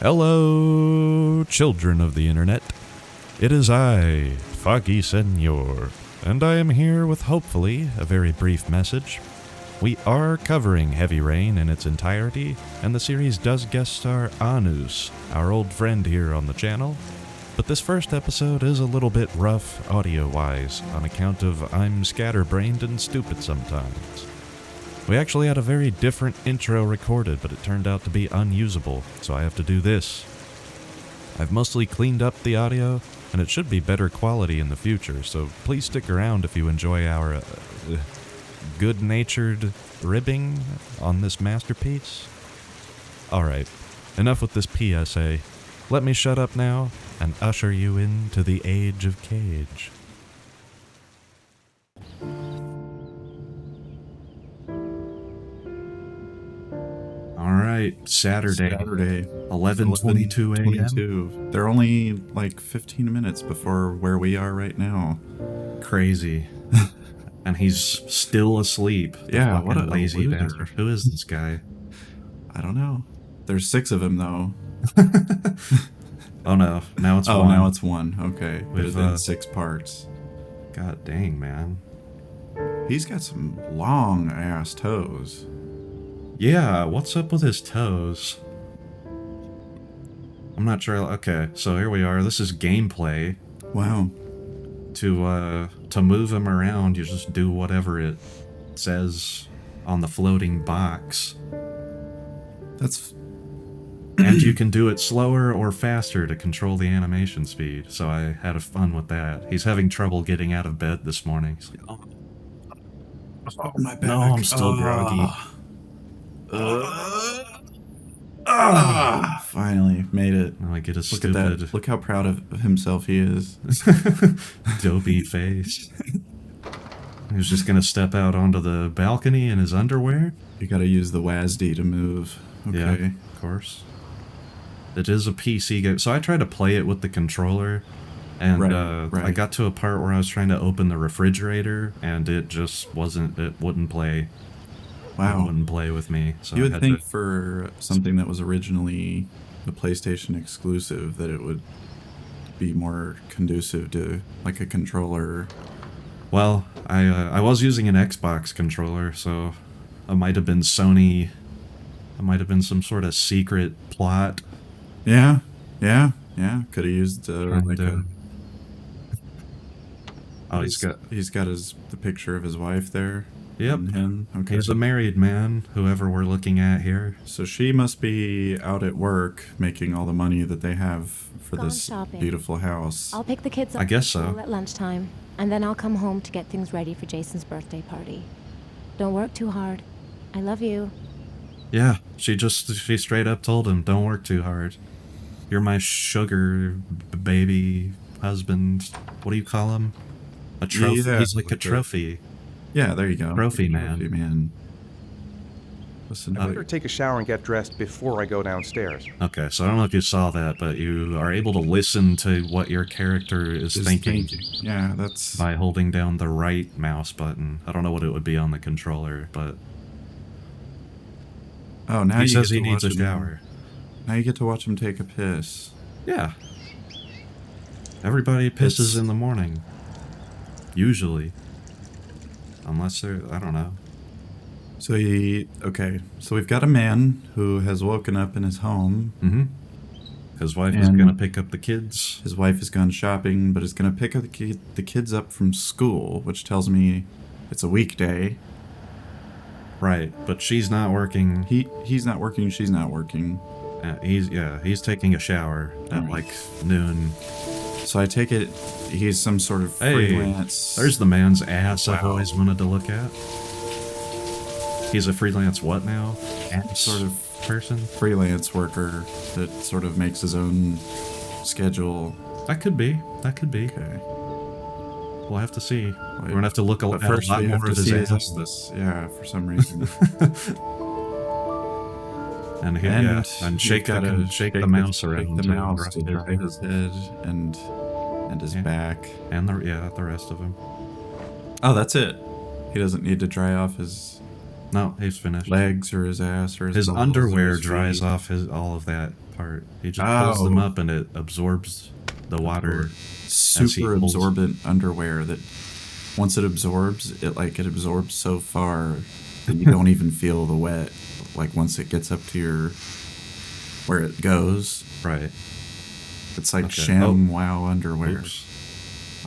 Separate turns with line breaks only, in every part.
Hello, children of the internet. It is I, foggyseñor, and I am here with hopefully a very brief message. We are covering Heavy Rain in its entirety, and the series does guest star Ah-noohs, our old friend here on the channel. But this first episode is a little bit rough audio-wise, on account of I'm scatterbrained and stupid sometimes. We actually had a very different intro recorded, but it turned out to be unusable, so I have to do this. I've mostly cleaned up the audio, and it should be better quality in the future, so please stick around if you enjoy our good-natured ribbing on this masterpiece. Alright, enough with this PSA. Let me shut up now and usher you into the age of Cage. Alright, Saturday, 11:22 a.m.
They're only like 15 minutes before where we are right now.
Crazy. And he's still asleep.
Yeah, what a
lazy
loser.
bastard. Who is this guy?
I don't know. There's 6 of him though.
Oh no, now it's one.
Oh, now it's 1. Okay.
With,
There's 6 parts.
God dang, man.
He's got some long ass toes.
Yeah, what's up with his toes? I'm not sure. Okay, so here we are. This is gameplay.
Wow.
To move him around, you just do whatever it says on the floating box.
That's...
And you can do it slower or faster to control the animation speed, so I had fun with that. He's having trouble getting out of bed this morning. He's like,
oh, my back.
No, I'm still groggy.
Finally made it.
Now I get a
Look
stupid...
at that. Look how proud of himself he is.
dopey face. He was just gonna step out onto the balcony in his underwear?
You gotta use the WASD to move. Okay.
Yeah, of course. It is a PC game, so I tried to play it with the controller, and
Right.
I got to a part where I was trying to open the refrigerator, and it just wouldn't play.
Wow.
It wouldn't play with me. So
You
I
would
had
think
to...
for something that was originally a PlayStation exclusive that it would be more conducive to like a controller.
Well, I was using an Xbox controller, so it might have been Sony. It might have been some sort of secret plot.
Yeah. Could have used like a...
Oh,
he's got the picture of his wife there.
Yep.
And him. Okay.
He's a married man, whoever we're looking at here.
So she must be out at work making all the money that they have for
Gone
this
shopping.
beautiful house.
I'll pick the kids up
I guess
from
so.
school at lunchtime, and then I'll come home to get things ready for Jason's birthday party. Don't work too hard. I love you.
Yeah, she straight up told him, don't work too hard. You're my sugar baby husband. What do you call him? A trophy?
Yeah,
He's like a trophy.
Yeah, there you go.
Trophy man.
Trophy man. Listen,
I better take a shower and get dressed before I go downstairs.
Okay, so I don't know if you saw that, but you are able to listen to what your character is thinking.
Yeah, that's...
By holding down the right mouse button. I don't know what it would be on the controller, but...
Oh, now
he
you
says
get
he
to
needs a
watch him-
shower.
Now you get to watch him take a piss.
Yeah. Everybody pisses in the morning. Usually. Unless they're... I don't know.
So okay, so we've got a man who has woken up in his home.
Mm-hmm. His wife is gonna pick up the kids.
His wife has gone shopping, but is gonna pick up the kids up from school, which tells me it's a weekday.
Right, but she's not working.
He's not working, she's not working.
He's taking a shower at like noon.
So I take it he's some sort of freelance...
There's the man's ass I've always wanted to look at. He's a freelance what now?
Sort of
person?
freelance worker that sort of makes his own schedule.
That could be.
Okay.
We'll have to see. We're gonna have to look at a lot
we have
more
to
of his
see
ass.
Yeah, for some reason.
And shake the mouse around.
The mouse to dry his head and his back.
And the rest of him.
Oh, that's it. He doesn't need to dry off his
No, he's finished.
Legs or his ass or
His
balls or
underwear
his
dries
feet.
off all of that part. He just pulls them
Oh.
up and it absorbs the water.
Super
pulls.
absorbent underwear that once it absorbs, it absorbs so far that you don't even feel the wet. Like once it gets up to your where it goes,
Right.
it's like
Okay.
sham wow underwear.
Oops.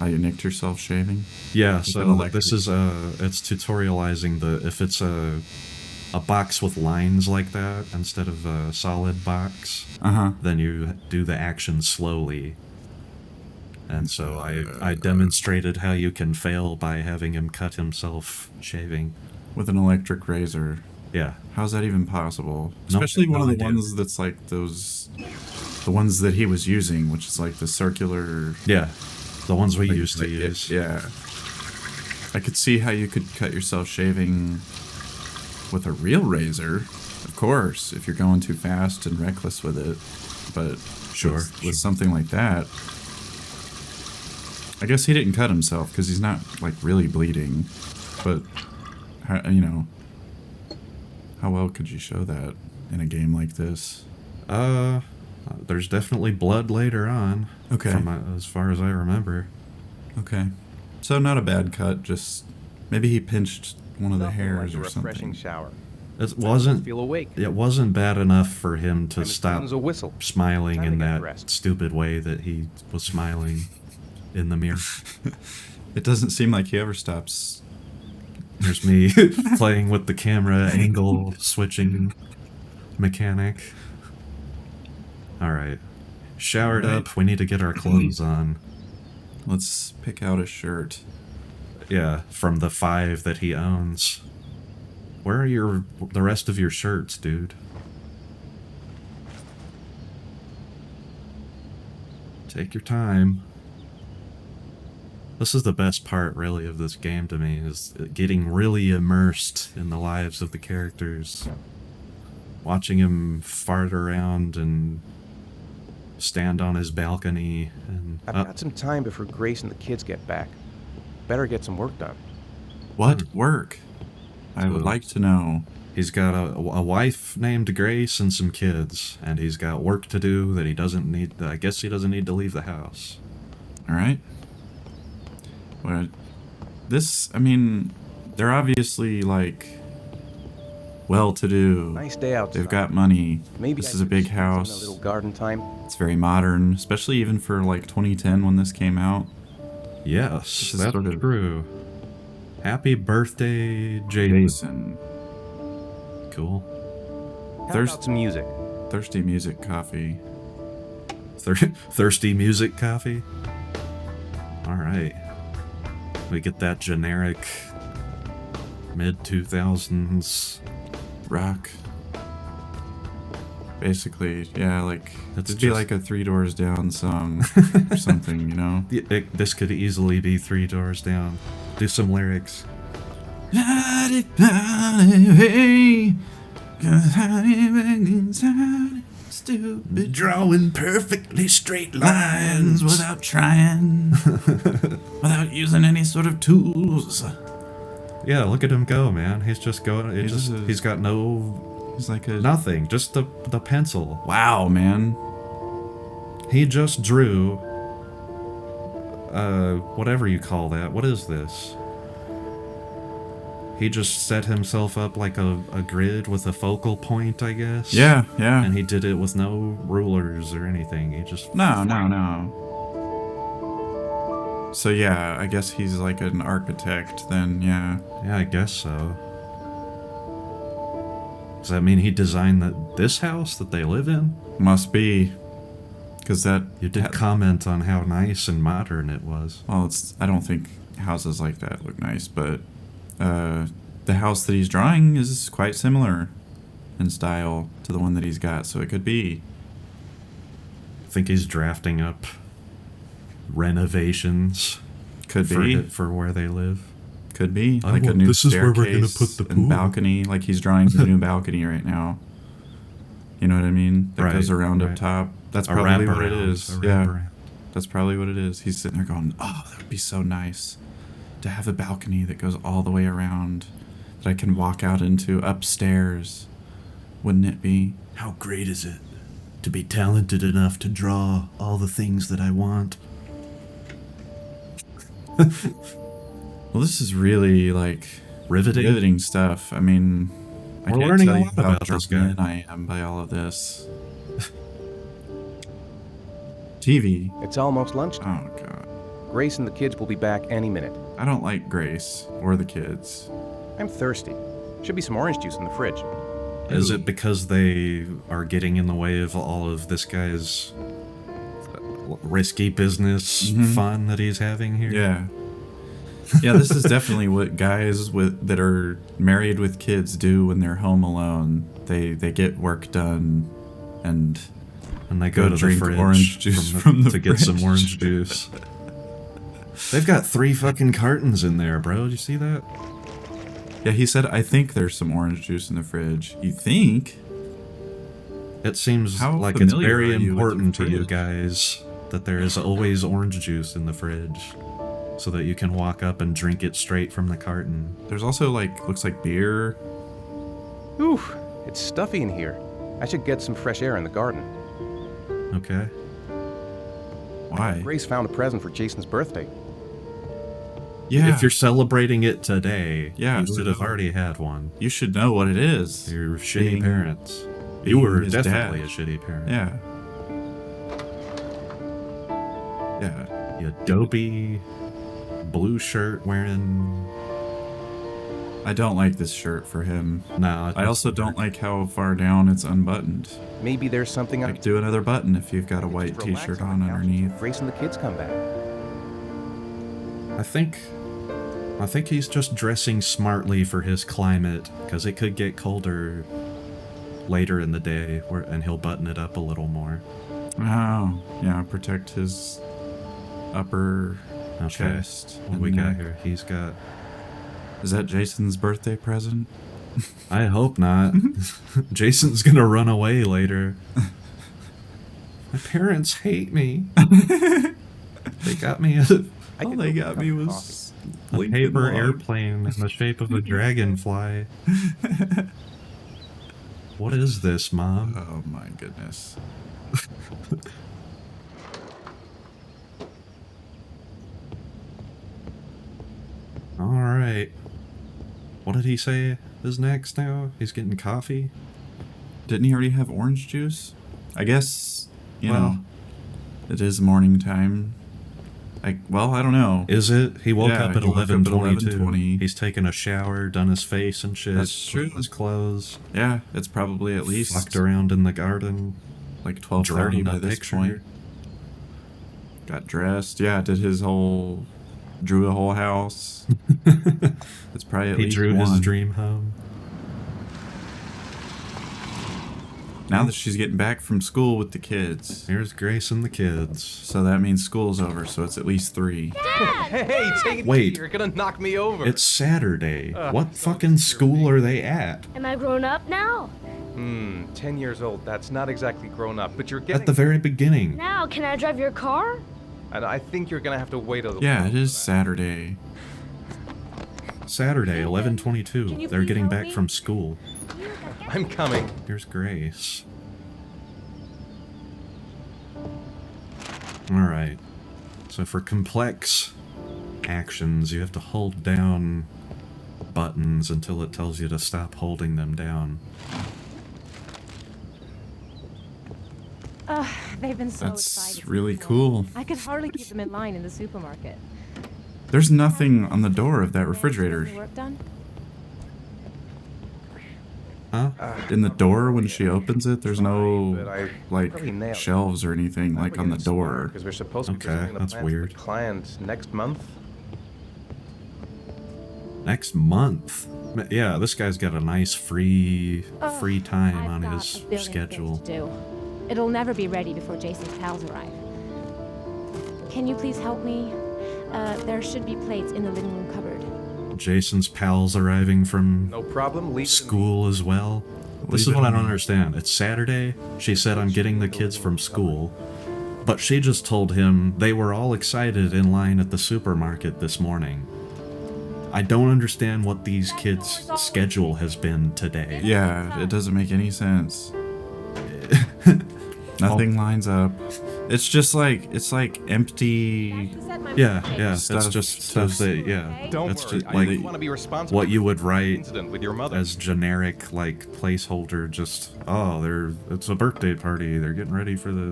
Oh, you nicked yourself shaving?
Yeah,
With an
so
electric-
this is it's tutorializing if it's a box with lines like that instead of a solid box,
Uh-huh.
then you do the action slowly. And so I demonstrated how you can fail by having him cut himself shaving.
With an electric razor.
Yeah.
How's that even possible?
No,
Especially one
no
of the
idea.
ones that's like the ones that he was using, which is like the circular.
Yeah. The ones we
like-
used to
like-
use.
Yeah. I could see how you could cut yourself shaving with a real razor, of course, if you're going too fast and reckless with it. But
Sure,
with
sure.
something like that, I guess he didn't cut himself because he's not like really bleeding. But you know, how well could you show that in a game like this?
There's definitely blood later on.
Okay.
From as far as I remember.
Okay, so not a bad cut. Just maybe he pinched one of the
Nothing
hairs
like a
or
refreshing
something.
shower.
It wasn't.
Feel awake.
It wasn't bad enough for him to
Time
stop
sounds a whistle.
smiling
Time to
in
get
that
dressed.
stupid way that he was smiling in the mirror.
It doesn't seem like he ever stops.
There's me playing with the camera angle switching mechanic. All right. Showered
Right.
up. We need to get our clothes on.
Let's pick out a shirt.
Yeah, from the 5 that he owns. Where are the rest of your shirts, dude? Take your time. This is the best part, really, of this game to me, is getting really immersed in the lives of the characters. Watching him fart around and stand on his balcony and...
I've got some time before Grace and the kids get back. Better get some work done.
What work? I would
So-
like to know.
He's got a wife named Grace and some kids, and he's got work to do that he doesn't need... I guess he doesn't need to leave the house.
All right. Well, I mean, they're obviously like well-to-do.
Nice day outside.
They've got money.
Maybe
This
I
is a
could
big
squeeze in A
house.
little garden time.
It's very modern, especially even for like 2010 when this came out.
Yes,
This is
that's
sort of-
true. Happy birthday, Jason.
Jason.
Cool.
How
There's-
about some music?
Thirsty music coffee.
Thirsty music coffee? Alright. We get that generic mid-2000s.
Rock. Basically, yeah, like
It's
it'd be
just-
like a Three Doors Down song or something, you know?
This could easily be 3 Doors Down. Do some lyrics.
Stupid
Drawing perfectly straight
lines without trying, without using any sort of tools.
Yeah, look at him go, man. He's just going. He's got
He's like a
nothing. Just the pencil.
wow, man.
He just drew. Whatever you call that. What is this? He just set himself up like a grid with a focal point, I guess.
Yeah, yeah.
And he did it with no rulers or anything. He just...
No. So yeah, I guess he's like an architect then, yeah.
Yeah, I guess so. Does that mean he designed this house that they live in?
Must be. Because that...
You did comment on how nice and modern it was.
Well, I don't think houses like that look nice, but the house that he's drawing is quite similar in style to the one that he's got, so it could be.
I think he's drafting up renovations
Could be.
for where they live.
Could be.
I
Like a
want-
new
this is where we're gonna
staircase
put the
and
pool.
balcony. Like he's drawing the new balcony right now. You know what I mean? That
Right,
goes around
right.
up top. That's
A
probably what it
wraparound,
is.
a
Yeah.
wraparound.
That's probably what it is. He's sitting there going, oh, that would be so nice to have a balcony that goes all the way around. that I can walk out into upstairs. Wouldn't it be?
How great is it to be talented enough to draw all the things that I want?
Well, this is really like riveting stuff. I mean, I
We're
can't
learning
tell
a
you
lot
how
about this
drawn
guy.
in I am by all of this. TV.
It's almost lunchtime.
Oh god.
Grace and the kids will be back any minute.
I don't like Grace or the kids.
I'm thirsty. Should be some orange juice in the fridge.
Is it because they are getting in the way of all of this guy's risky business fun that he's having here?
Yeah. Yeah, this is definitely what guys that are married with kids do when they're home alone. They get work done and
they go to the
drink
fridge
orange juice from the
to get some
fridge.
orange juice. They've got 3 fucking cartons in there, bro. Did you see that?
Yeah, he said, I think there's some orange juice in the fridge. You think?
It seems
How
like it's
familiar
very
are you with
important
the
to you
fridge?
guys that there is always orange juice in the fridge so that you can walk up and drink it straight from the carton.
There's also looks like beer.
Ooh, it's stuffy in here. I should get some fresh air in the garden.
Okay.
Why?
Grace found a present for Jason's birthday.
Yeah,
If you're celebrating it today,
Yeah.
you should have already had one.
you should know what it is.
Your shitty
Being-
parents.
being
You were
his
definitely
dad.
a shitty parent.
Yeah. Yeah.
You dopey blue shirt wearing.
I don't like this shirt for him.
No,
I also don't like how far down it's unbuttoned.
Maybe there's something I
Like, do another button if you've got a white
Just relax
t-shirt
the
on
couch
underneath.
till Grace and the kids come back.
I think he's just dressing smartly for his climate, because it could get colder later in the day, and he'll button it up a little more.
Oh, yeah, protect his upper
Okay.
chest.
What
and
we got
neck.
here? He's got.
Is that Jason's birthday present?
I hope not. Jason's gonna run away later. My parents hate me. They got me
All they got me was
a
Lincoln
paper
Log.
airplane in the shape of a dragonfly. What is this, Mom?
Oh my goodness.
Alright. What did he say is next now? He's getting coffee?
Didn't he already have orange juice? I guess, you
Well-
know, it is morning time. I don't know.
Is it? He woke
Yeah,
up at
he woke up at
11:22.
11:20.
He's taken a shower, done his face and shit.
That's
put on
true.
his clothes.
Yeah, it's probably at least
Fucked around in the garden.
like 12:30
drawn
by
a
this
picture.
point. Got dressed. Yeah, did drew a whole house. It's probably at
He
least
drew
one.
his dream home.
Now that she's getting back from school with the kids.
Here's Grace and the kids.
So that means school's over, so it's at least 3.
Hey, take it
Wait.
easy. You're gonna knock me over.
It's Saturday. What fucking school are they at?
Am I grown up now?
10 years old. That's not exactly grown up, but you're getting.
At the very beginning.
Now, can I drive your car?
And I think you're gonna have to wait a little.
Yeah, it is Saturday.
Saturday,
Can
11:22.
you
They're
please
getting
help
back
me?
from school.
I'm coming.
Here's Grace. Alright. So for complex actions, you have to hold down buttons until it tells you to stop holding them down.
They've been so
That's
excited.
really
since
cool.
I could hardly keep them in line in the supermarket.
There's nothing on the door of that
Manage
refrigerator.
getting Work done?
Huh?
In the door when she opens it, there's
But
no
I
like
really nailed it.
shelves or anything like on the door.
Because we're supposed to be
Okay,
presenting the
that's
plans to
weird.
the client next month.
Next month? Yeah, this guy's got a nice free time
I've
on
got
his
a billion
schedule.
things to do. It'll never be ready before Jason's pals arrive. Can you please help me? There should be plates in the living room cupboard.
Jason's pals arriving from
No problem. Leave.
school as well. This is
Leave it
what I
on
don't
me.
understand. It's Saturday. She said, I'm getting the kids from school. But she just told him they were all excited in line at the supermarket this morning. I don't understand what these kids' schedule has been today.
Yeah, it doesn't make any sense. Nothing lines up. It's just like, it's like empty.
Yeah,
Stuff-
it's just
stuff-
stuff that, yeah.
Don't
That's
worry.
just
I
like
don't want to be responsible
what you would
for the
write
incident with your mother.
as generic, like, placeholder, just, it's a birthday party, they're getting ready for the,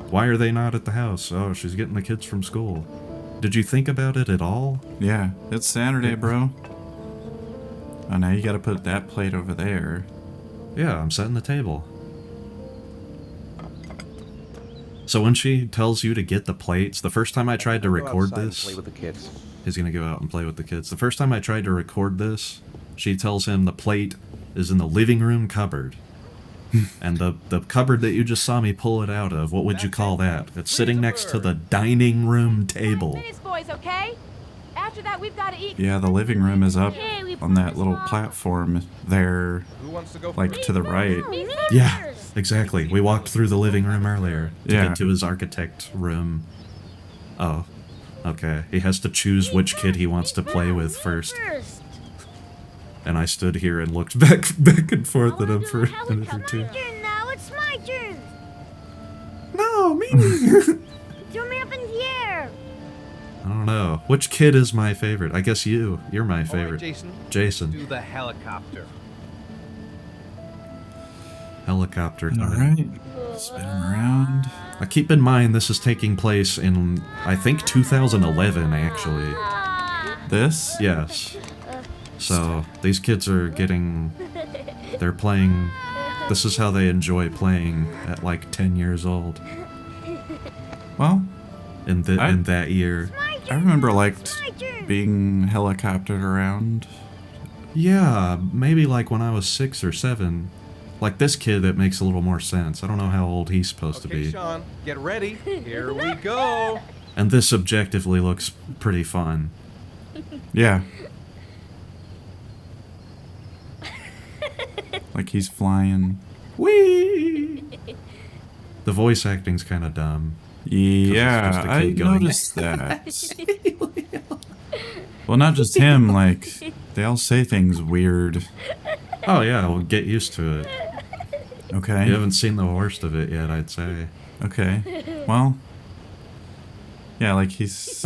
why are they not at the house? Oh, she's getting the kids from school. Did you think about it at all?
Yeah, it's Saturday, bro. Oh, now you gotta put that plate over there.
Yeah, I'm setting the table. So when she tells you to get the plates, the first time I tried to
Go
record
outside and
this,
play with the kids.
he's gonna go out and play with the kids. The first time I tried to record this, she tells him the plate is in the living room cupboard. And the cupboard that you just saw me pull it out of, what would you call that? It's sitting next to the dining room table.
Minutes, boys, okay? After that, we've got to eat.
Yeah, the living room is up on that little platform there,
Who wants to go
like
first?
to the right.
Yeah, exactly. We walked through the living room earlier to
Yeah.
get to his architect room. Oh, okay. He has to choose which kid he wants to play with first. And I stood here and looked back and forth at him for a minute or two.
Turn now, it's my turn.
No, me.
Throw me up in the air.
I don't know. Which kid is my favorite? I guess you. You're my
All right,
favorite.
Jason.
Jason.
Do the helicopter.
Helicopter
All
time.
right, spin him around.
Keep in mind this is taking place in, I think, 2011, actually.
This?
Yes. So, these kids are they're playing, this is how they enjoy playing at like 10 years old
Well,
in that year.
I remember liked being helicoptered around.
Yeah, maybe like when I was 6 or 7. Like this kid, it makes a little more sense. I don't know how old he's supposed to
Okay,
be.
Sean, get ready. Here we go.
And this objectively looks pretty fun.
Yeah. Like he's flying.
Whee! The voice acting's kind of dumb.
Yeah,
just a
I
kid going.
noticed that. Well, not just him, like, they all say things weird.
Oh yeah, well get used to it.
Okay.
You haven't seen the worst of it yet, I'd say.
Okay. Well. Yeah, like he's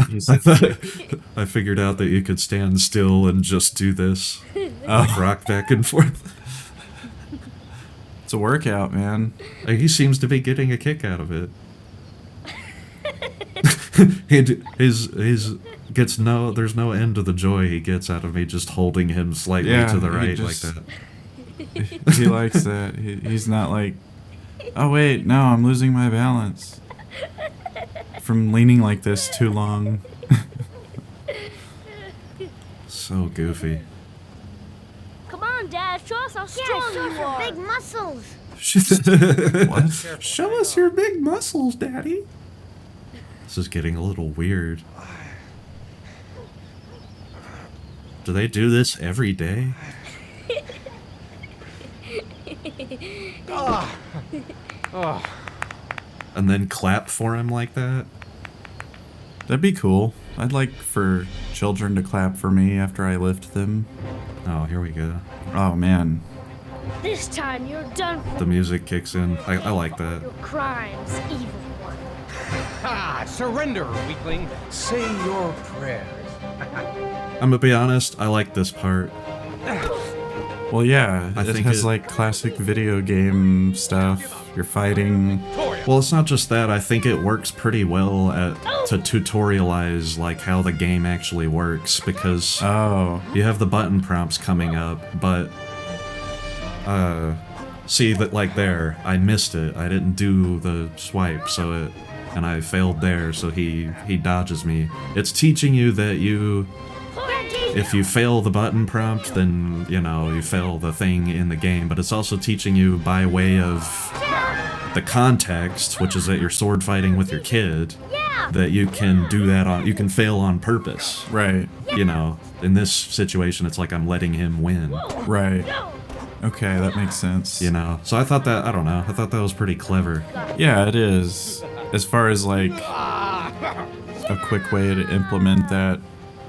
I figured out that you could stand still and just do this. Like rock back and forth.
it's a workout, man.
Like, he seems to be getting a kick out of it. There's no end to the joy he gets out of me just holding him slightly
Yeah,
to the
he
right
just-
like that.
He likes that. He's not like, oh wait, no, I'm losing my balance from leaning like this too long.
So goofy.
Come on, Dad, show us how strong you are. Big muscles.
What?
Show us your big muscles, Daddy. This is getting a little weird. Do they do this every day? And then clap for him like that?
That'd be cool. I'd like for children to clap for me after I lift them.
Oh, here we go.
Oh man.
This time you're done for
The music kicks in. I like that.
your crimes, evil one.
Ah, surrender, weakling. Say your prayers.
I'm gonna be honest, I like this part.
Well, yeah,
I
it
think
has
it-
like classic video game stuff. You're fighting.
Well, it's not just that. I think it works pretty well to tutorialize like how the game actually works because
Oh,
you have the button prompts coming up, but see that like there, I missed it. I didn't do the swipe, and I failed there, so he dodges me. It's teaching you that if you fail the button prompt, then, you fail the thing in the game, but it's also teaching you by way of the context, which is that you're sword fighting with your kid, that you can do that you can fail on purpose.
right,
In this situation, it's like I'm letting him win,
right. Okay, that makes sense.
So I thought that was pretty clever.
Yeah, it is. As far as like a quick way to implement that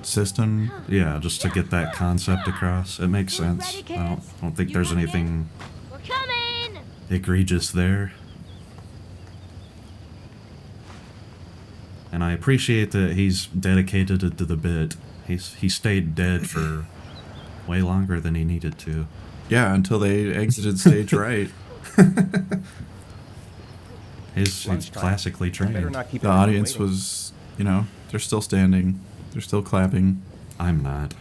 system.
Yeah, just to get that concept across. It makes sense.
Ready,
I
kids?
don't think
You
there's
got
anything
We're coming!
egregious there. And I appreciate that he's dedicated to the bit. He stayed dead for way longer than he needed to.
Yeah, until they exited stage right.
He's classically
Better
trained.
not keep
The
everyone
audience
waiting.
was, you know, they're still standing. They're still clapping.
I'm not.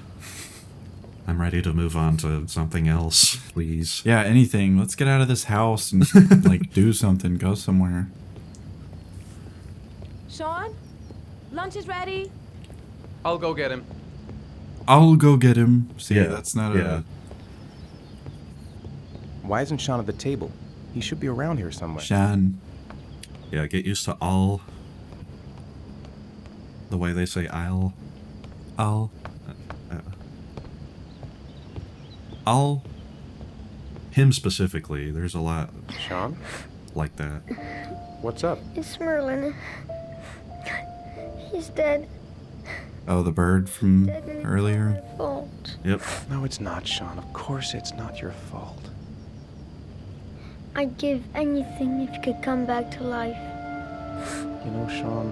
I'm ready to move on to something else, please.
Yeah, anything. Let's get out of this house and, like, do something. Go somewhere.
Sean? Lunch is ready.
I'll go get him.
I'll go get him. See,
Yeah,
that's not
yeah.
Why isn't Sean at the table? He should be around here somewhere.
a Shan.
Yeah, get used to all. The way they say I'll.
I'll.
Him specifically, there's a lot
Sean?
like that.
What's up?
It's Merlin. He's dead.
Oh, the bird from earlier.
Fault.
Yep.
No, it's not, Sean. Of course it's not your fault.
I'd give anything if you could come back to life.
You know, Sean,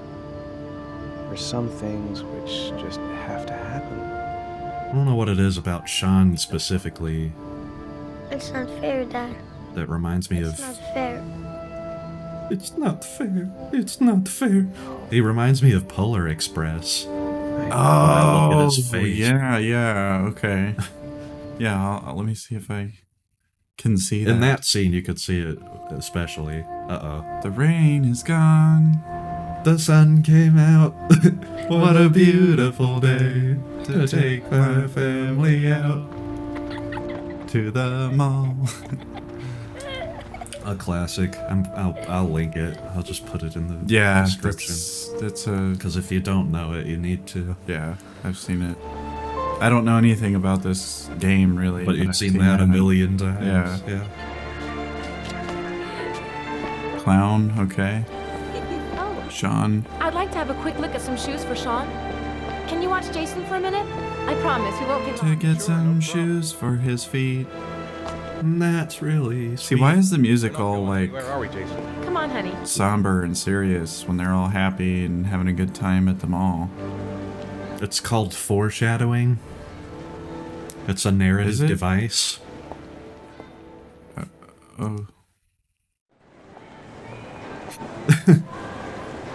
there's some things which just have to happen.
I don't know what it is about Sean specifically
It's not fair, Dad.
that reminds me
It's
of.
not fair.
It's not fair. It's not fair. He reminds me of Polar Express.
Oh,
look at his face.
yeah, okay. Yeah, let me see if I can see that.
In that scene, you could see it especially. Uh-oh.
The rain is gone.
The sun came out. What a beautiful day to take my family out
To the mall.
A classic. I'll link it. I'll just put it in the
Yeah,
description.
that's a.
Because if you don't know it, you need to.
Yeah, I've seen it. I don't know anything about this game really.
But you've
I've
seen that a
it.
million times.
Yeah. Clown, okay.
Oh,
Sean.
I'd like to have a quick look at some shoes for Sean. Can you watch Jason for a minute? I promise we won't be
To
long.
get some shoes for his feet.
That's really
See, why is the music all like
Where are we, Jason?
Come on, honey.
somber and serious when they're all happy and having a good time at the mall?
It's called foreshadowing. It's a narrative
Is it?
device.
Oh.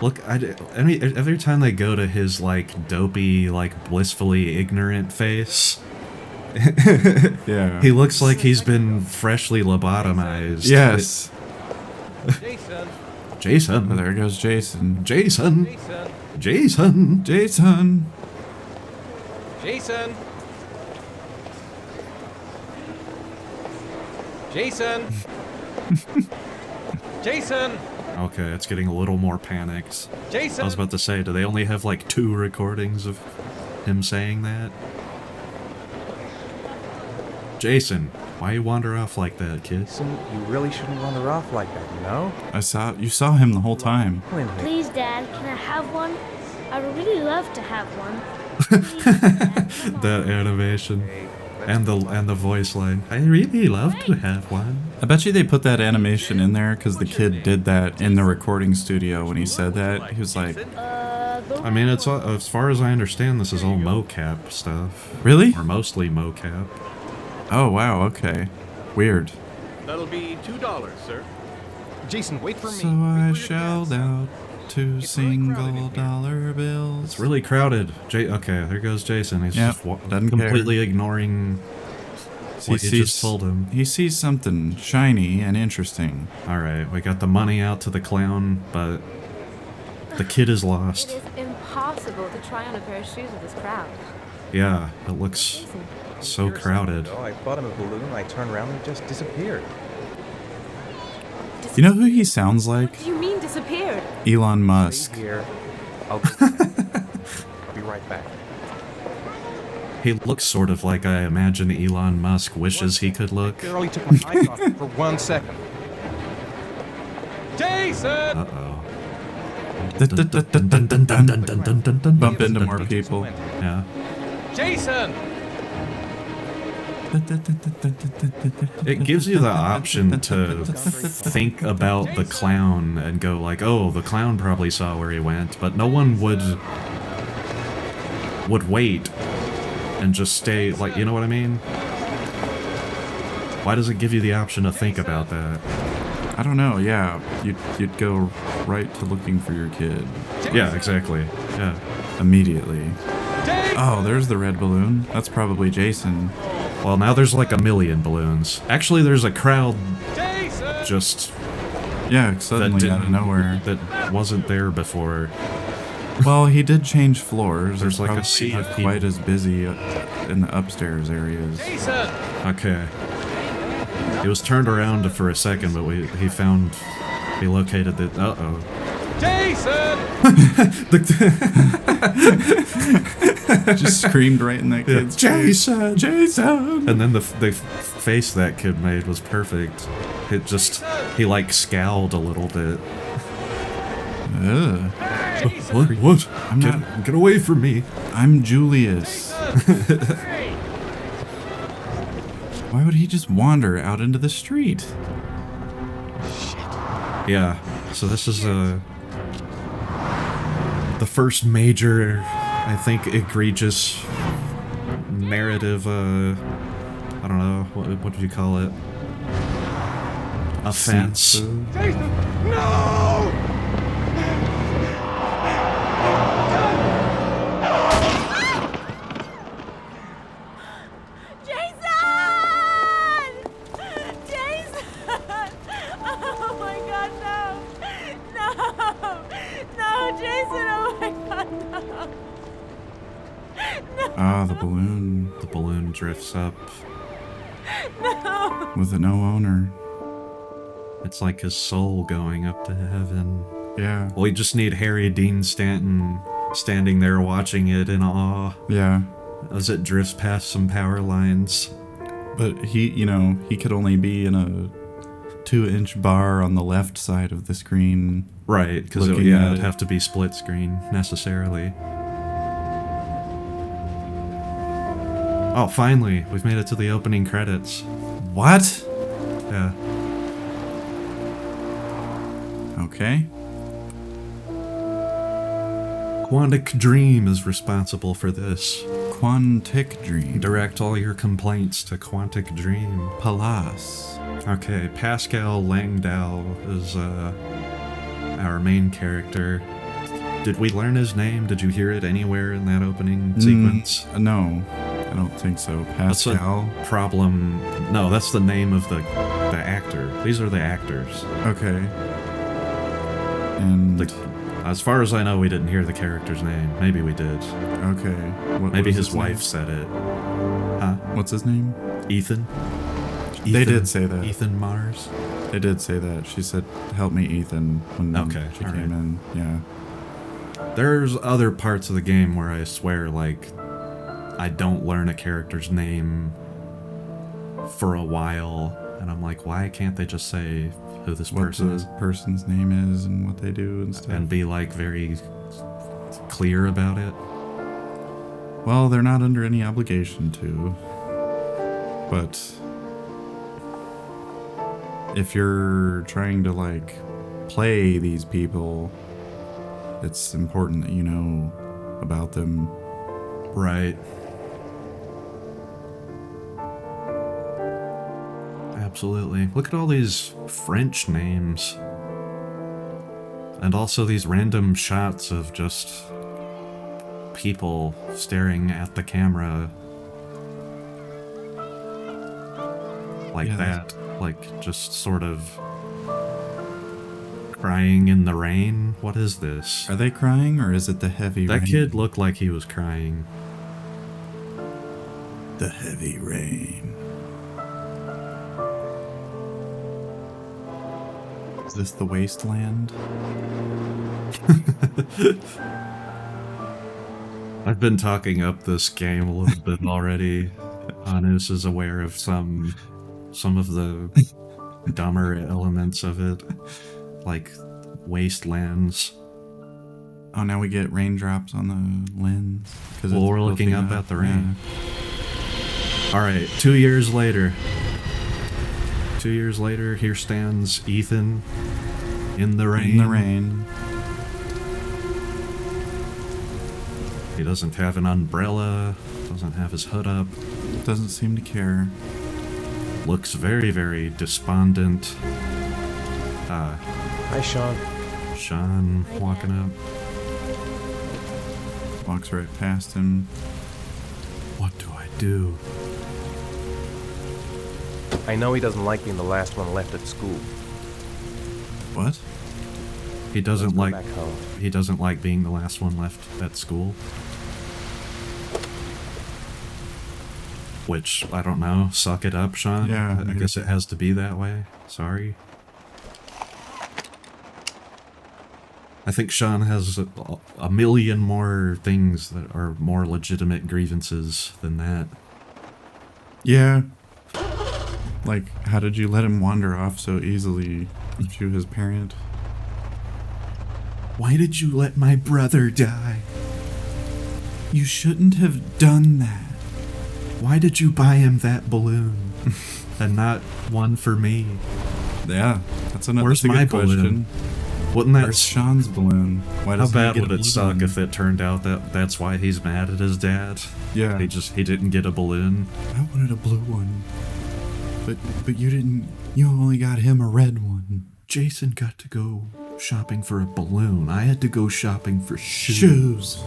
Look, every time they go to his, like, dopey, like, blissfully ignorant face,
Yeah.
he looks like he's been freshly lobotomized.
Yes.
Jason!
Oh,
Jason.
there goes Jason.
Jason.
Jason!
Jason.
Jason.
Jason! Jason! Jason!
Okay, it's getting a little more panicked.
Jason!
I was about to say, do they only have, like, 2 recordings of him saying that? Jason, why you wander off like that, kid?
Jason, you really shouldn't wander off like that, you know?
You saw him the whole time.
Come in here.
Please, Dad, can I have one? I would really love to have one. Please, Dad, come on.
That animation.
Hey,
And the voice line. I really love to have one.
I bet you they put that animation in there because the kid did that in the recording studio when he said that. He was like,
I mean, it's all, as far as I understand, this is all mocap stuff.
really?
Or mostly mocap.
Oh, wow, okay. Weird.
That'll be $2, sir. Jason, wait for me.
So I shelled out 2 single-dollar bills.
It's really crowded. Okay, there goes Jason. He's
Yep,
just
doesn't care.
completely ignoring what you just told him.
He sees something shiny and interesting.
Alright, we got the money out to the clown, but the kid is
It
lost.
is impossible to try on a pair of shoes with this crowd.
Yeah, it looks
Jason,
so
Years
crowded.
ago, I bought him a balloon, I turned around and it just disappeared.
You know who he sounds like?
what do you mean disappeared?
Elon Musk.
Stay here. I'll go get him. I'll be right back.
He looks sort of like I imagine Elon Musk wishes he could look.
Barely took my eyes off him for 1 second.
Jason!
Uh-oh.
Bump into more people.
Yeah.
Jason!
It gives you the option to think about the clown and go like, oh, the clown probably saw where he went, but no one would wait and just stay, like, you know what I mean? Why does it give you the option to think about that?
I don't know, yeah. You'd go right to looking for your kid.
Yeah, exactly. Yeah.
Immediately. Oh, there's the red balloon. That's probably Jason.
Well, now there's like 1 million balloons. Actually, there's a crowd just
Yeah, suddenly out of
didn't-
nowhere.
that wasn't there before.
Well, he did change floors.
There's
It's
like a
probably
sea
not
of people.
quite as busy in the upstairs areas.
Jason!
Okay. He was turned around for a second, but he located the, uh-oh.
Jason!
Just screamed right in that kid's face. Jason!
And then the face that kid made was perfect. He like scowled a little bit.
Ugh.
What?
I'm not.
Get away from me.
I'm Julius. Why would he just wander out into the street?
Yeah, so this is the first major, I think, egregious narrative, I don't know, what do you call it? Offense.
Jason! No!
Jason! Jason! Oh my god, no! No! No, Jason! Oh my god, no!
Ah, the balloon
The balloon drifts up.
No!
with no owner.
It's like his soul going up to heaven.
Yeah.
Well, you just need Harry Dean Stanton standing there watching it in awe
Yeah.
as it drifts past some power lines.
But he could only be in a 2-inch bar on the left side of the screen.
Right, because
Looking at
it'd
it.
have to be split screen, necessarily. Oh, finally, we've made it to the opening credits.
What?
Yeah.
Okay.
Quantic Dream is responsible for this.
Quantic Dream.
Direct all your complaints to Quantic Dream.
Palace.
Okay, Pascal Langdau is our main character. Did we learn his name? Did you hear it anywhere in that opening sequence?
No, I don't think so.
That's a
Pascal.
problem. No, that's the name of the actor. These are the actors.
Okay. And
As far as I know, we didn't hear the character's name. Maybe we did.
okay.
Maybe
was
his wife
name?
said it. Huh?
What's his name?
Ethan?
They did say that.
Ethan Mars?
They did say that. She said, "Help me, Ethan," when
Okay,
she
all
came
right.
in. Yeah.
There's other parts of the game where I swear, like, I don't learn a character's name for a while, and I'm like, why can't they just say who this
What
person
the
is
person's name is and what they do and stuff.
and be, like, very clear about it?
Well, they're not under any obligation to. But if you're trying to, like, play these people, it's important that you know about them.
Right. Absolutely. Look at all these French names. And also these random shots of just people staring at the camera. Like
Yeah,
that. Like, just sort of crying in the rain. What is this?
Are they crying, or is it the heavy
That
rain?
kid looked like he was crying.
The heavy rain. Is this the wasteland?
I've been talking up this game a little bit already. Ah-noohs is aware of some of the dumber elements of it, like wastelands.
Oh, now we get raindrops on the lens.
Well, we're looking up at the rain. Yeah. All right, 2 years later. 2 years later, here stands Ethan in the rain.
In the rain.
He doesn't have an umbrella, doesn't have his hood up.
Doesn't seem to care.
Looks very, very despondent.
Hi, Sean.
Sean walking up.
Walks right past him.
What do I do?
I know he doesn't like being the last one left at school.
What?
He doesn't like
back home.
He doesn't like being the last one left at school. Which, I don't know, suck it up, Sean.
Yeah,
I guess it has to be that way. Sorry. I think Sean has a million more things that are more legitimate grievances than that.
Yeah. Like, how did you let him wander off so easily to his parent?
Why did you let my brother die?
You shouldn't have done that.
Why did you buy him that balloon and not one for me?
Yeah, that's another
Where's my balloon? Wouldn't that...
Where's Sean's balloon? Why
How
doesn't he
bad
get
would
a
it suck
balloon?
if it turned out that that's why he's mad at his dad?
Yeah.
He didn't get a balloon.
I wanted a blue one. But you didn't... You only got him a red one.
Jason got to go shopping for a balloon. I had to go shopping for shoes.
Shoes.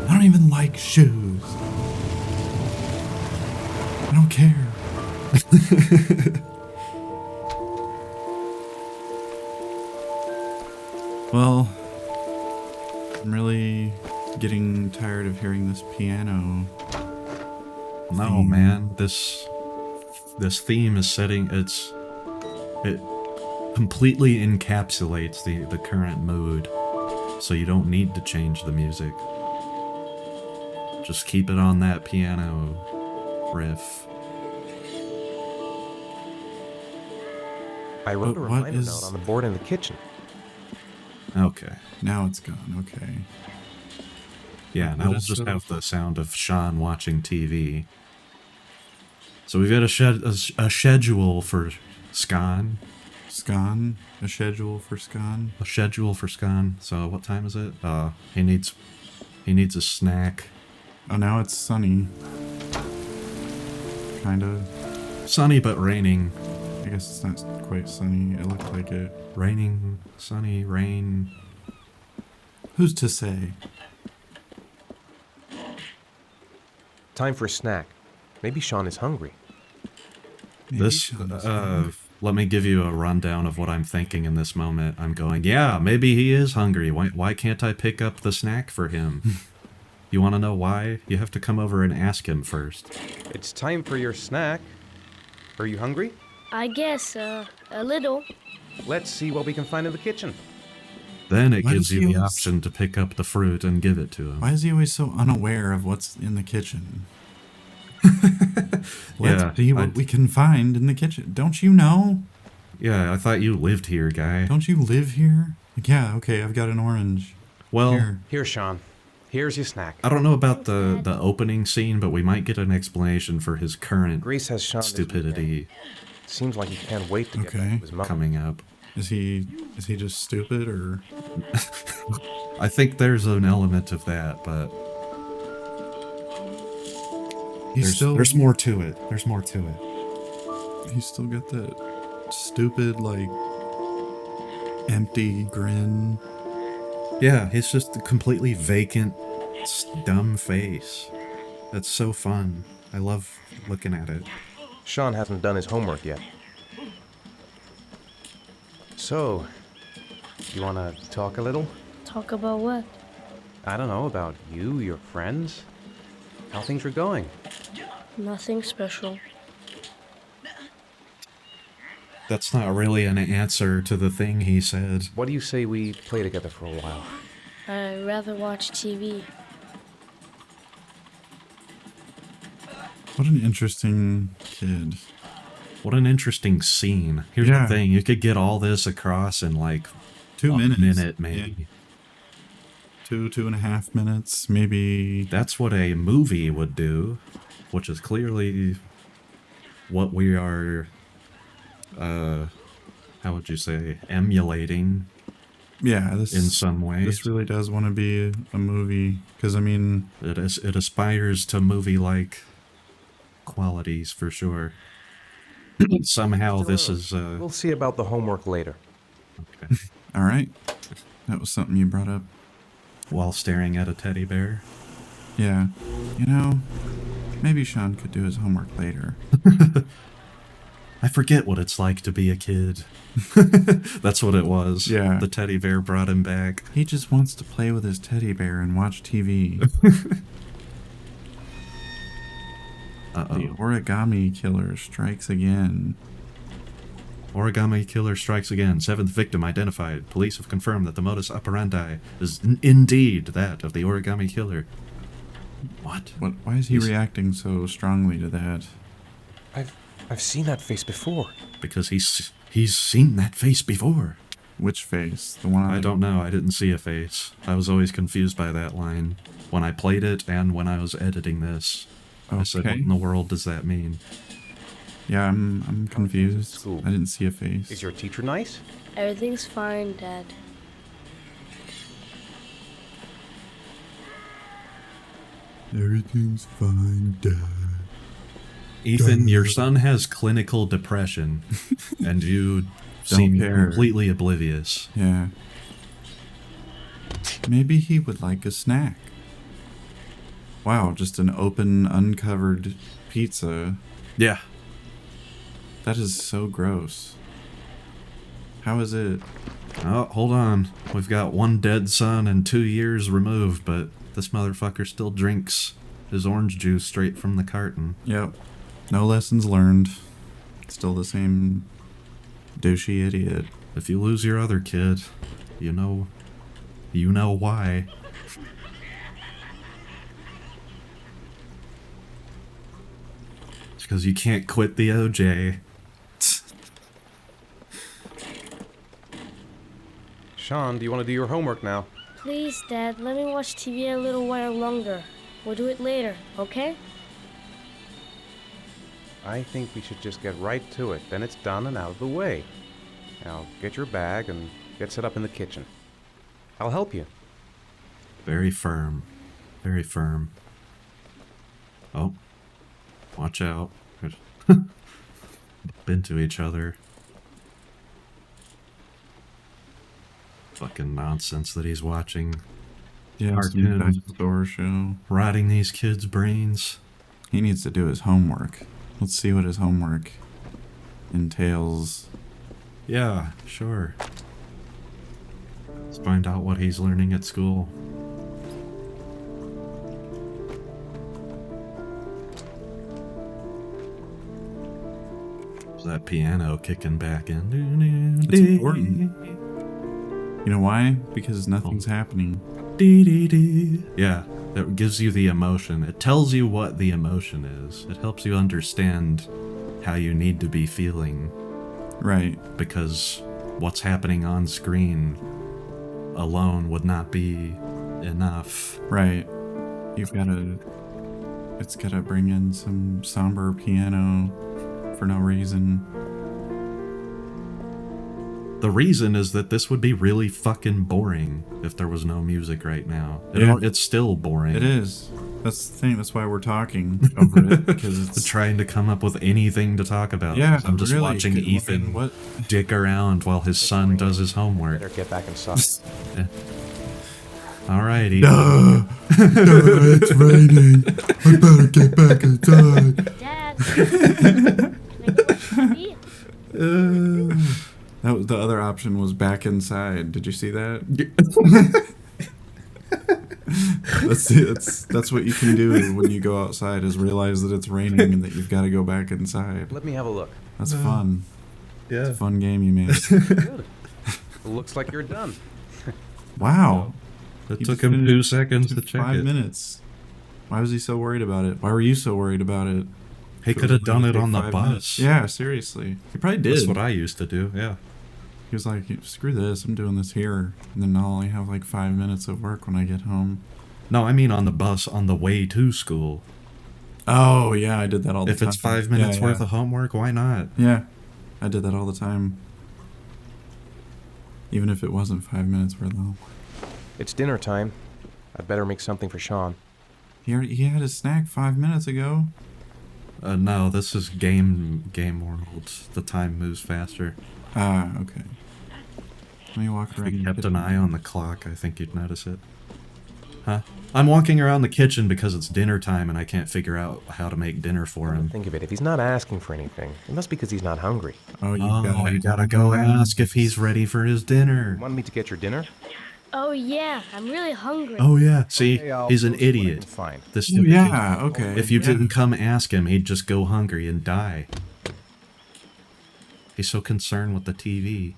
I don't even like shoes. I don't care. Well, I'm really getting tired of hearing this piano.
No, man. This theme is setting... It completely encapsulates the current mood. So you don't need to change the music. Just keep it on that piano riff.
I wrote a
But what
reminder
is-
note on the board in the kitchen.
Okay.
Now it's gone. Okay.
Yeah,
What
now we'll
is
just
it?
have the sound of Sean watching TV. So we've got a schedule for Scon.
Scon? A schedule for Scon?
A schedule for Scon. So what time is it? He needs a snack.
Oh, now it's sunny. Kinda.
Sunny but raining.
I guess it's not quite sunny. It looked like it.
Raining, sunny, rain.
Who's to say?
Time for a snack. Maybe Sean is hungry.
Maybe
This,
Sean is
let me give you a rundown of what I'm thinking in this moment. I'm going, yeah, maybe he is hungry. Why can't I pick up the snack for him? You want to know why? You have to come over and ask him first.
It's time for your snack. Are you hungry?
I guess, a little.
Let's see what we can find in the kitchen.
Then it
Why
gives
does
you
he
the
always-
option to pick up the fruit and give it to him.
Why is he always so unaware of what's in the kitchen?
Yeah,
Let's see what we can find in the kitchen. Don't you know?
Yeah, I thought you lived here, guy.
Don't you live here? Like, yeah, okay, I've got an orange.
Well,
Here.
Here, Sean. Here's your snack.
I don't know about the opening scene, but we might get an explanation for his current
Grace has Sean this
stupidity
weekend. Seems like he can't wait to get
Okay.
back to his mom.
coming up.
Is he just stupid or
I think there's an element of that, but there's more to it. There's more to it.
he's still got that stupid, like, empty grin?
Yeah, he's just a completely vacant, dumb face. That's so fun. I love looking at it.
Sean hasn't done his homework yet. So, you want to talk a little?
Talk about what?
I don't know, about you, your friends, how things are going.
Nothing special.
That's not really an answer to the thing he said.
What do you say we play together for a while?
I'd rather watch TV.
What an interesting kid.
What an interesting scene. Here's
Yeah.
the thing, you could get all this across in like
2
a
minutes.
minute, maybe.
two and a half minutes, maybe.
That's what a movie would do, which is clearly what we are, how would you say, emulating.
Yeah, this
in some ways.
This really does want to be a movie, because I mean,
it aspires to movie-like qualities for sure. Somehow this is.
We'll see about the homework later.
Okay.
All right, that was something you brought up
While staring at a teddy bear.
Yeah, maybe Sean could do his homework later.
I forget what it's like to be a kid. That's what it was.
Yeah.
The teddy bear brought him back.
He just wants to play with his teddy bear and watch TV. The origami killer strikes again.
Origami killer strikes again. 7th victim identified. Police have confirmed that the modus operandi is indeed that of the origami killer. What?
Why is he reacting so strongly to that?
I've seen that face before.
Because he's seen that face before.
Which face? The one
I don't know. I didn't see a face. I was always confused by that line when I played it and when I was editing this.
Okay.
I said, what in the world does that mean?
Yeah, I'm confused.
School.
I didn't see a face.
Is your teacher nice?
Everything's fine, Dad.
Everything's fine, Dad.
Ethan, your son has clinical depression, and you seem completely oblivious.
Yeah. Maybe he would like a snack. Wow, just an open, uncovered pizza.
Yeah.
That is so gross. How is it?
Oh, hold on. We've got 1 dead son and 2 years removed, but this motherfucker still drinks his orange juice straight from the carton.
Yep. No lessons learned. Still the same douchey idiot.
If you lose your other kid, you know why. It's because you can't quit the OJ.
Sean, do you want to do your homework now?
Please, Dad, let me watch TV a little while longer. We'll do it later, okay?
I think we should just get right to it. Then it's done and out of the way. Now, get your bag and get set up in the kitchen. I'll help you.
Very firm. Very firm. Oh. Watch out. Bump into each other. Fucking nonsense that he's watching.
Yeah,
Cartoon.
dinosaur show.
Rotting these kids' brains.
He needs to do his homework. Let's see what his homework entails.
Yeah, sure. Let's find out what he's learning at school. Is that piano kicking back in?
It's important. You know why? Because nothing's happening.
Yeah, that gives you the emotion. It tells you what the emotion is. It helps you understand how you need to be feeling.
Right.
Because what's happening on screen alone would not be enough.
Right. It's gotta bring in some somber piano for no reason.
The reason is that this would be really fucking boring if there was no music right now. It's still boring.
It is. That's the thing. That's why we're talking over it, because it's
trying to come up with anything to talk about.
Yeah,
I'm just
really,
watching Ethan
what?
dick around while his son does his homework.
Better get back inside.
Alrighty.
No, it's raining. I better get back inside.
Dad! Can I go watch TV?
That was the other option was back inside. Did you see that? That's what you can do when you go outside, is realize that it's raining and that you've got to go back inside.
Let me have a look.
That's fun.
Yeah.
It's a fun game you made.
Good. Looks like you're done.
Wow.
It
He
took
just
him
finished
2 seconds to check
5
it.
minutes. Why was he so worried about it? Why were you so worried about it?
He could have done it on the bus.
Yeah, seriously. He probably did.
That's what I used to do, yeah.
He was like, screw this, I'm doing this here. And then I'll only have like 5 minutes of work when I get home.
No, I mean on the bus on the way to school.
Oh, yeah, I did that all the time.
If it's 5 minutes worth of homework, why not?
Yeah, I did that all the time. Even if it wasn't 5 minutes worth of homework.
It's dinner time. I'd better make something for Sean.
He had his snack 5 minutes ago.
No, this is game world. The time moves faster.
Ah, okay. Let me walk around.
If you kept an eye on the clock, I think you'd notice it. Huh? I'm walking around the kitchen because it's dinner time and I can't figure out how to make dinner for him.
Think of it, if he's not asking for anything, it must be because he's not hungry.
Oh,
You gotta go ask if he's ready for his dinner.
You want me to get your dinner?
Oh yeah, I'm really hungry.
Oh yeah, see,
Okay, I'll
he's an
post what I
idiot.
can find.
This
Oh,
stupid
yeah,
kid.
okay.
If you
yeah.
didn't come ask him, he'd just go hungry and die. He's so concerned with the TV.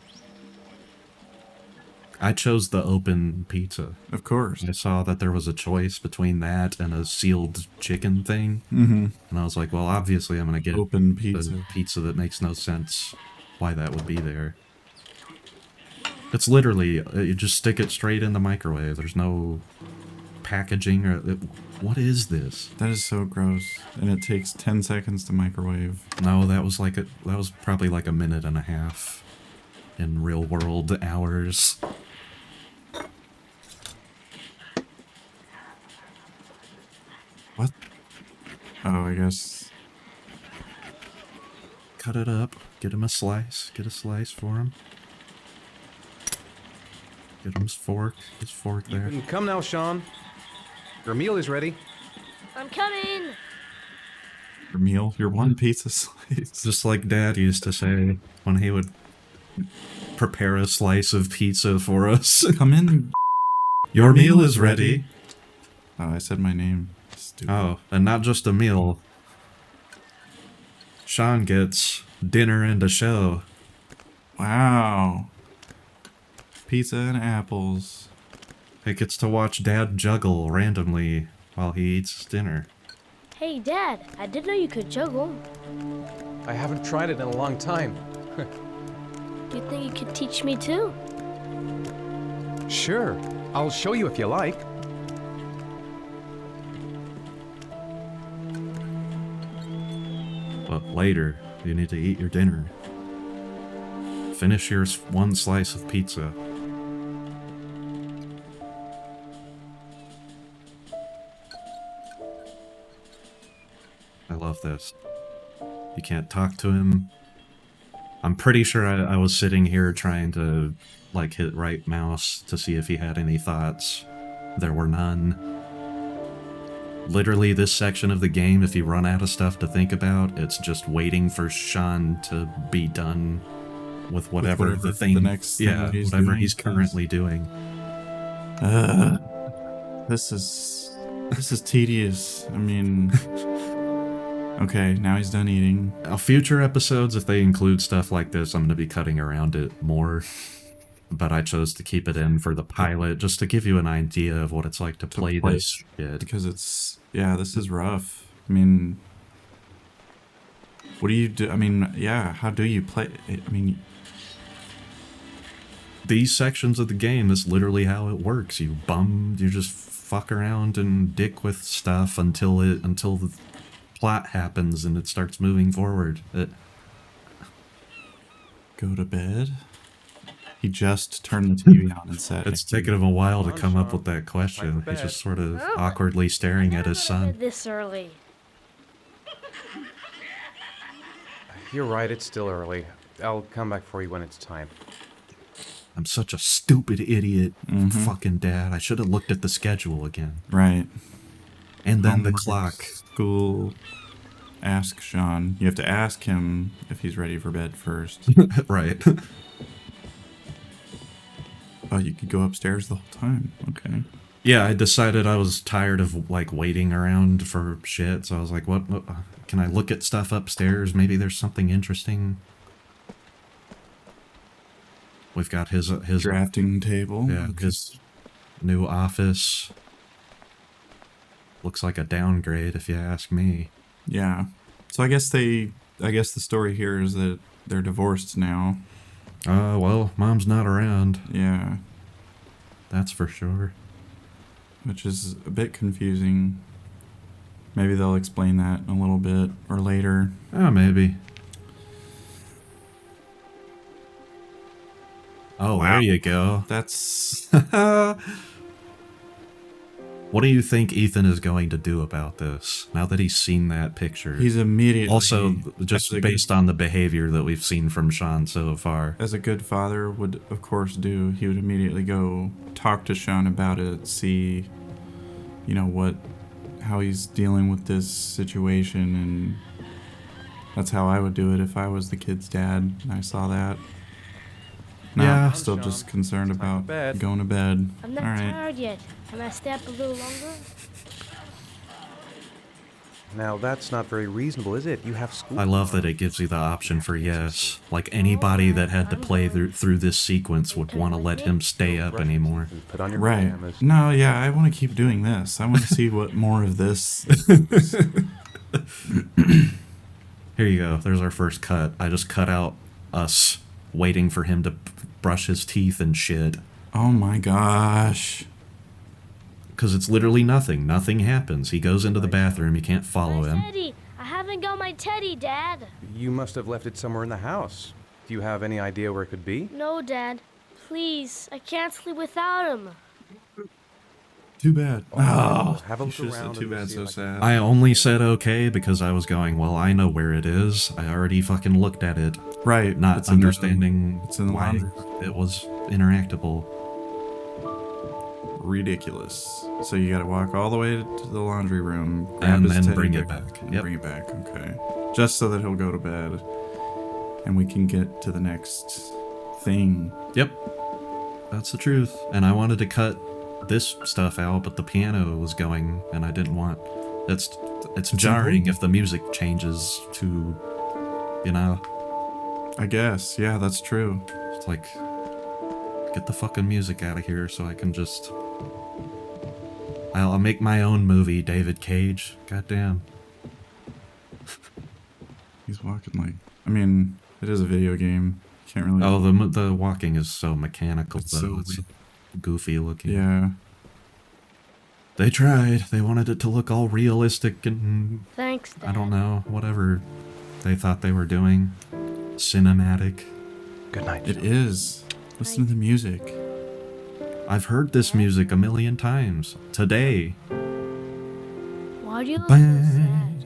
I chose the open pizza.
Of course.
I saw that there was a choice between that and a sealed chicken thing.
Mm-hmm.
And I was like, well, obviously I'm going to get
Open pizza.
the pizza that makes no sense why that would be there. It's literally, you just stick it straight in the microwave. There's no packaging or... what is this?
That is so gross. And it takes 10 seconds to microwave.
No, that was probably like a minute and a half in real world hours.
What? Oh, I guess...
Cut it up. Get him a slice. Get a slice for him. Get him his fork. His fork there.
Come now, Sean. Your meal is ready.
I'm coming.
Your meal? Your one pizza slice.
Just like Dad used to say when he would prepare a slice of pizza for us.
Come in.
Your meal is ready.
Oh, I said my name. Stupid.
Oh, and not just a meal. Sean gets dinner and a show.
Wow. Pizza and apples.
He gets to watch Dad juggle randomly while he eats his dinner.
Hey Dad, I didn't know you could juggle.
I haven't tried it in a long time.
Do you think you could teach me too?
Sure. I'll show you if you like.
But later, you need to eat your dinner. Finish your one slice of pizza. I love this. You can't talk to him. I'm pretty sure I was sitting here trying to, like, hit right mouse to see if he had any thoughts. There were none. Literally, this section of the game, if you run out of stuff to think about, it's just waiting for Sean to be done with whatever the thing,
the next thing he's
whatever
doing
he's currently doing.
This is tedious. I mean, okay, now he's done eating.
Future episodes, if they include stuff like this, I'm going to be cutting around it more. But I chose to keep it in for the pilot, just to give you an idea of what it's like to play this shit.
Because it's, yeah, this is rough. I mean, what do you do? I mean, yeah, how do you play? I mean,
these sections of the game is literally how it works. You just fuck around and dick with stuff until the plot happens and it starts moving forward.
Go to bed? He just turned the TV on and said...
It's taken him a while to come up with that question. He's just sort of awkwardly staring at his son.
This early.
You're right, it's still early. I'll come back for you when it's time.
I'm such a stupid idiot. Fucking Dad. I should have looked at the schedule again.
Right.
And then the
Homework,
clock.
School. Ask Sean. You have to ask him if he's ready for bed first.
Right.
Oh, you could go upstairs the whole time. Okay.
Yeah, I decided I was tired of, like, waiting around for shit, so I was like, what can I look at stuff upstairs? Maybe there's something interesting. We've got his
Drafting table.
Yeah, his new office. Looks like a downgrade, if you ask me.
Yeah. So I guess the story here is that they're divorced now.
Well, Mom's not around.
Yeah,
That's for sure.
which is a bit confusing. Maybe they'll explain that in a little bit or later.
Oh, maybe. Oh,
Wow.
there you go.
That's
What do you think Ethan is going to do about this now that he's seen that picture?
he's immediately
Also, just
as a
based on the behavior that we've seen from Sean so far.
as a good father would of course do. He would immediately go talk to Sean about it, see, you know, how he's dealing with this situation, and that's how I would do it if I was the kid's dad and I saw that. No,
Yeah.
I'm still just concerned about going to bed.
I'm not
All right.
tired yet. Can I stay up a little longer?
Now, that's not very reasonable, is it? You have school.
I love that it gives you the option for yes. Like anybody that had to play through this sequence would want to let him stay up anymore.
And put on your
Right.
pajamas.
No, yeah, I want to keep doing this. I want to see what more of this.
Here you go. There's our first cut. I just cut out us waiting for him to brush his teeth and shit.
Oh my gosh.
Because it's literally nothing. Nothing happens. He goes into the bathroom. You can't follow
My
him.
teddy. I haven't got my teddy, Dad.
You must have left it somewhere in the house. Do you have any idea where it could be?
No, Dad. Please, I can't sleep without him.
Too bad. Oh,
Have a
you
look
should have
around
said too
and
bad,
see
so
if I
sad.
I only said okay because I was going, well, I know where it is. I already fucking looked at it.
Right.
Not
it's in the-
understanding
it's in the
why
laundry.
it was interactable.
Ridiculous. So you gotta walk all the way to the laundry room, grab
And
his
then
teddy
bring it
bear,
back.
and
Yep.
Bring it back, okay. Just so that he'll go to bed. And we can get to the next thing.
Yep. That's the truth. And I wanted to cut this stuff out, but the piano was going, and I didn't want... It's jarring
important.
if the music changes to, you know...
I guess. Yeah, that's true.
It's like, get the fucking music out of here so I can just... I'll make my own movie, David Cage. Goddamn.
He's walking like... I mean, it is a video game. Can't really...
Oh, the walking is so mechanical,
It's
though.
so
It's
weird.
goofy looking.
Yeah.
They tried. They wanted it to look all realistic and...
Thanks, Dad.
I don't know, whatever they thought they were doing. Cinematic.
Good night.
It is. Listen to the music.
I've heard this music a million times. Today.
Why do you look so sad?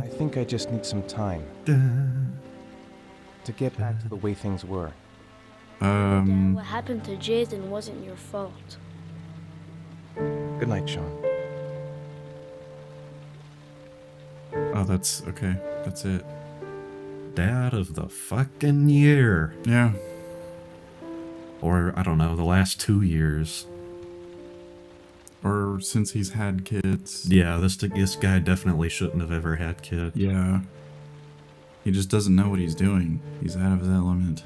I think I just need some time to get back to the way things were.
Dad, what happened to Jason wasn't your fault.
Good night, Sean.
Oh, that's... Okay. That's it.
Dad of the fucking year.
Yeah.
Or, I don't know, the last 2 years.
Or since he's had kids.
Yeah, this guy definitely shouldn't have ever had kids.
Yeah. He just doesn't know what he's doing. He's out of his element.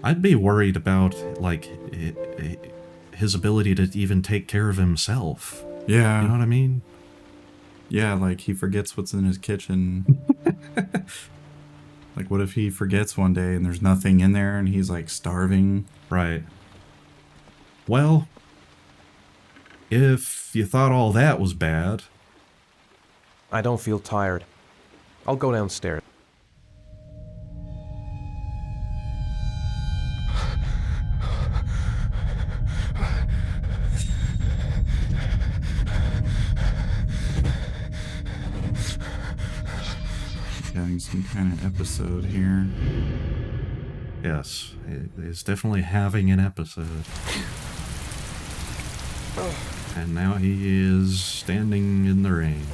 I'd be worried about, like, his ability to even take care of himself.
Yeah.
You know what I mean?
Yeah, like he forgets what's in his kitchen. Like, what if he forgets one day and there's nothing in there and he's like starving?
Right. Well, if you thought all that was bad,
I don't feel tired. I'll go downstairs.
Having some kind of episode here.
yes, he's definitely having an episode. And now he is standing in the rain.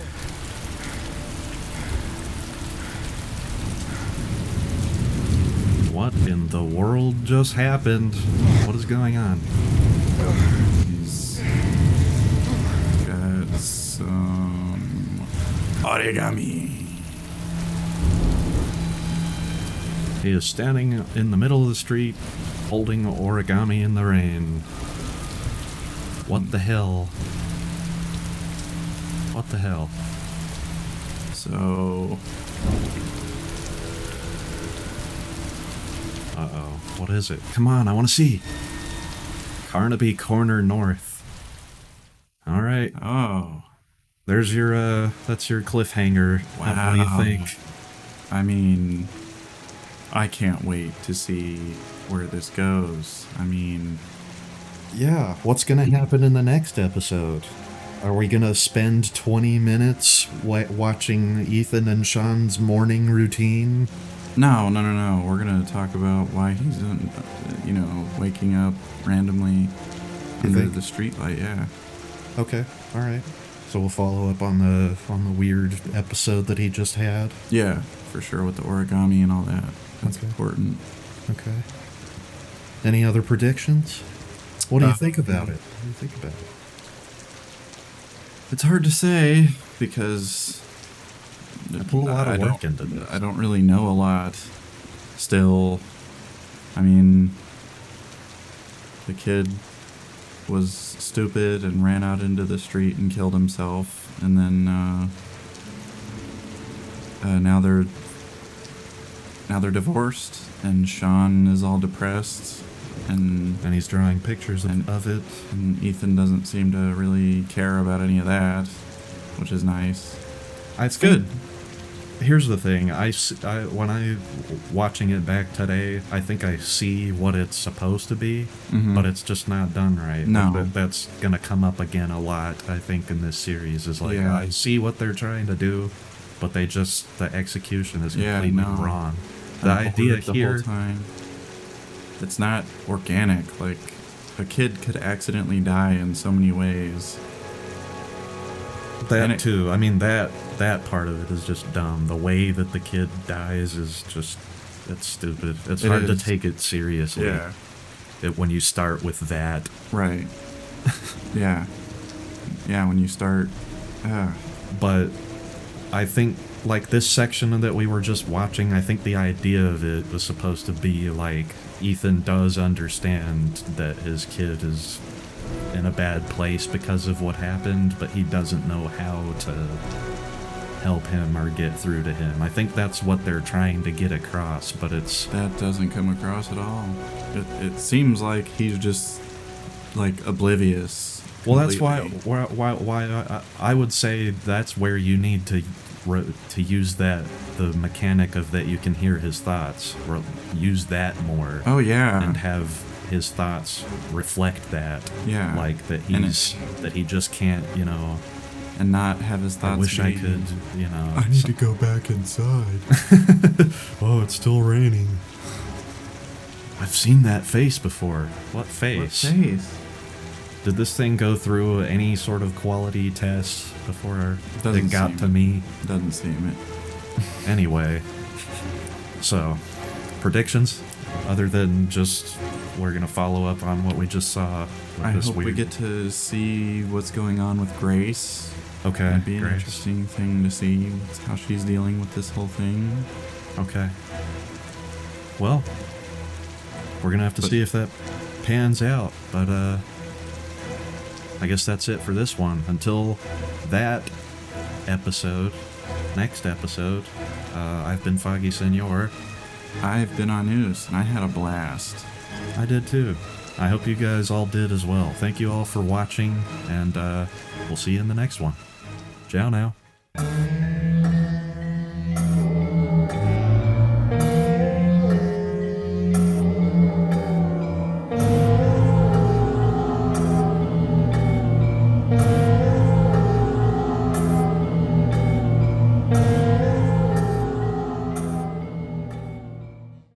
What in the world just happened? What is going on?
He's got some origami.
He is standing in the middle of the street, holding origami in the rain. What the hell? What the hell?
So
Uh-oh. What is it? Come on, I want to see. Carnaby Corner North. All right.
Oh.
There's your, that's your cliffhanger.
Wow.
What do you think?
I mean, I can't wait to see where this goes. I mean...
Yeah, what's gonna happen in the next episode? Are we gonna spend 20 minutes watching Ethan and Sean's morning routine?
No. We're gonna talk about why he's, waking up randomly under the streetlight. Yeah.
Okay, all right. So we'll follow up on the weird episode that he just had.
Yeah, for sure, with the origami and all that. That's
Okay.
important.
Okay. Any other predictions? What do you think about it? What do you think about it?
It's hard to say because
I put a lot of work into this.
I don't really know a lot. Still, I mean, the kid was stupid and ran out into the street and killed himself, and then now they're divorced, and Sean is all depressed, and
he's drawing pictures of it.
And Ethan doesn't seem to really care about any of that, which is nice.
It's
good.
Here's the thing. When I watching it back today, I think I see what it's supposed to be, but it's just not done right.
No.
That's gonna come up again a lot, I think, in this series. Is like, I see what they're trying to do, but the execution is completely wrong. The idea here...
whole time. It's not organic. Like, a kid could accidentally die in so many ways.
That too. I mean, that part of it is just dumb. The way that the kid dies is just... It's stupid. It's hard to take it seriously.
Yeah.
When you start with that.
Right. Yeah. Yeah, when you start...
But I think, like, this section that we were just watching, I think the idea of it was supposed to be, like, Ethan does understand that his kid is in a bad place because of what happened, but he doesn't know how to help him or get through to him. I think that's what they're trying to get across, but
that doesn't come across at all. It seems like he's just, like, oblivious.
Well, that's why I would say that's where you need to use the mechanic of that you can hear his thoughts, or use that more.
Oh yeah.
And have his thoughts reflect that.
Yeah.
Like that he just can't,
and not have his thoughts.
I wish I could,
I need to go back inside.
Oh, it's still raining. I've seen that face before. What face?
What face?
Did this thing go through any sort of quality test before it got to me?
Doesn't seem it.
Anyway, so, predictions? Other than just, we're going to follow up on what we just saw.
I hope we get to see what's going on with Grace.
Okay,
That'd be an interesting thing to see, how she's dealing with this whole thing.
Okay. Well, we're going to have to see if that pans out, but, I guess that's it for this one. Until that next episode, I've been foggyseñor.
I've been Ah-noohs, and I had a blast.
I did too. I hope you guys all did as well. Thank you all for watching, and we'll see you in the next one. Ciao now.